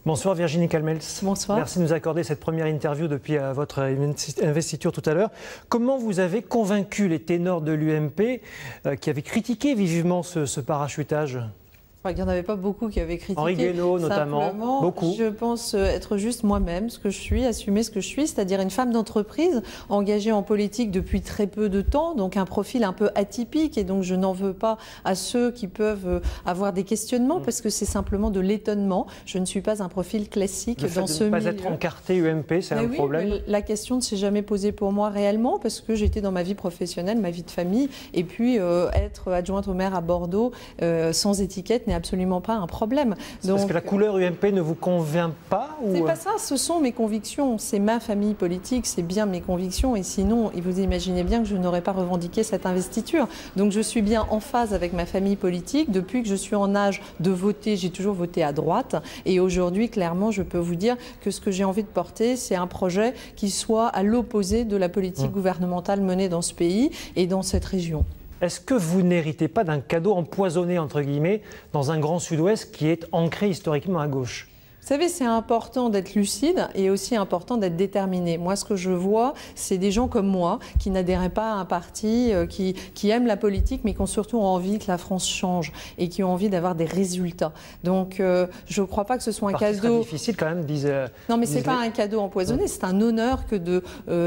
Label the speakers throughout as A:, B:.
A: Bonsoir Virginie Calmels.
B: Bonsoir.
A: Merci de nous accorder cette première interview depuis votre investiture tout à l'heure. Comment vous avez convaincu les ténors de l'UMP qui avaient critiqué vivement ce parachutage ?
B: Il n'y en avait pas beaucoup qui avaient critiqué.
A: Henri Guénaud notamment,
B: simplement,
A: beaucoup.
B: Je pense être juste moi-même, ce que je suis, assumer ce que je suis, c'est-à-dire une femme d'entreprise engagée en politique depuis très peu de temps, donc un profil un peu atypique, et donc je n'en veux pas à ceux qui peuvent avoir des questionnements, parce que c'est simplement de l'étonnement. Je ne suis pas un profil classique dans ce milieu.
A: Ne pas être encarté UMP, c'est un problème.
B: Mais la question ne s'est jamais posée pour moi réellement, parce que j'étais dans ma vie professionnelle, ma vie de famille, et puis être adjointe au maire à Bordeaux sans étiquette n'est absolument pas un problème.
A: Parce que la couleur UMP ne vous convient pas ou...
B: C'est pas ça, ce sont mes convictions, c'est ma famille politique, c'est bien mes convictions, et sinon, vous imaginez bien que je n'aurais pas revendiqué cette investiture. Donc je suis bien en phase avec ma famille politique. Depuis que je suis en âge de voter, j'ai toujours voté à droite, et aujourd'hui, clairement, je peux vous dire que ce que j'ai envie de porter, c'est un projet qui soit à l'opposé de la politique gouvernementale menée dans ce pays et dans cette région.
A: Est-ce que vous n'héritez pas d'un cadeau empoisonné, entre guillemets, dans un grand sud-ouest qui est ancré historiquement à gauche ?
B: Vous savez, c'est important d'être lucide et aussi important d'être déterminé. Moi, ce que je vois, c'est des gens comme moi qui n'adhèrent pas à un parti, qui aiment la politique, mais qui ont surtout envie que la France change et qui ont envie d'avoir des résultats. Donc, je ne crois pas que ce soit un cadeau...
A: C'est difficile quand même, disent...
B: Non, mais ce n'est pas un cadeau empoisonné, c'est un honneur que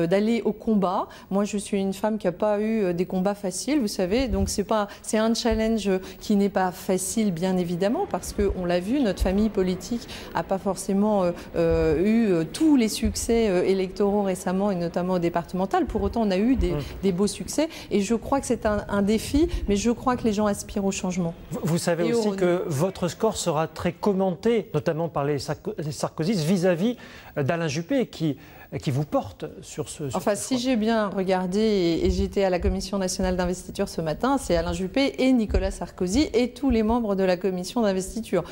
B: d'aller au combat. Moi, je suis une femme qui n'a pas eu des combats faciles, vous savez, donc c'est un challenge qui n'est pas facile, bien évidemment, parce qu'on l'a vu, notre famille politique n'a pas forcément eu tous les succès électoraux récemment, et notamment au départemental. Pour autant, on a eu des beaux succès, et je crois que c'est un défi, mais je crois que les gens aspirent au changement.
A: Vous savez aussi que votre score sera très commenté, notamment par les sarkozystes, vis-à-vis d'Alain Juppé, qui vous porte sur ce...
B: Enfin, si j'ai bien regardé, et j'étais à la Commission nationale d'investiture ce matin, c'est Alain Juppé et Nicolas Sarkozy et tous les membres de la Commission d'investiture.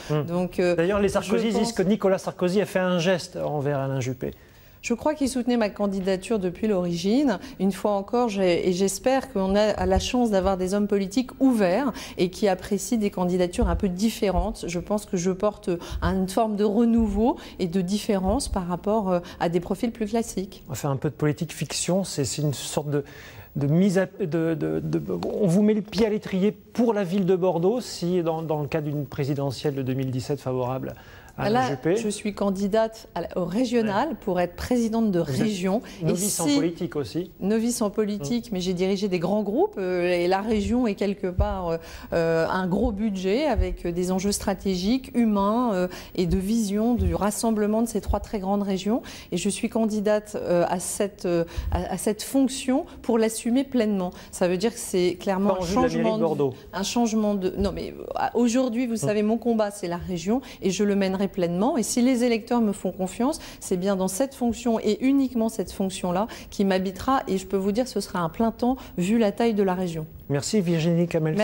A: D'ailleurs, les Sarkozy disent que Nicolas Sarkozy a fait un geste envers Alain Juppé.
B: Je crois qu'il soutenait ma candidature depuis l'origine. Une fois encore, et j'espère qu'on a la chance d'avoir des hommes politiques ouverts et qui apprécient des candidatures un peu différentes. Je pense que je porte une forme de renouveau et de différence par rapport à des profils plus classiques.
A: On va faire un peu de politique fiction. C'est une sorte de mise à... on vous met le pied à l'étrier pour la ville de Bordeaux si, dans le cas d'une présidentielle de 2017 favorable à
B: Là,
A: Juppé.
B: je suis candidate au régional pour être présidente de région.
A: Novice en politique aussi.
B: Novice en politique, mais j'ai dirigé des grands groupes et la région est quelque part un gros budget avec des enjeux stratégiques, humains et de vision du rassemblement de ces trois très grandes régions. Et je suis candidate à cette fonction pour l'assumer pleinement. Ça veut dire que c'est clairement un changement de... Non, mais aujourd'hui, vous savez, mon combat, c'est la région et je le mènerai pleinement. Et si les électeurs me font confiance, c'est bien dans cette fonction et uniquement cette fonction-là qui m'habitera. Et je peux vous dire que ce sera un plein temps vu la taille de la région.
A: Merci Virginie Calmels.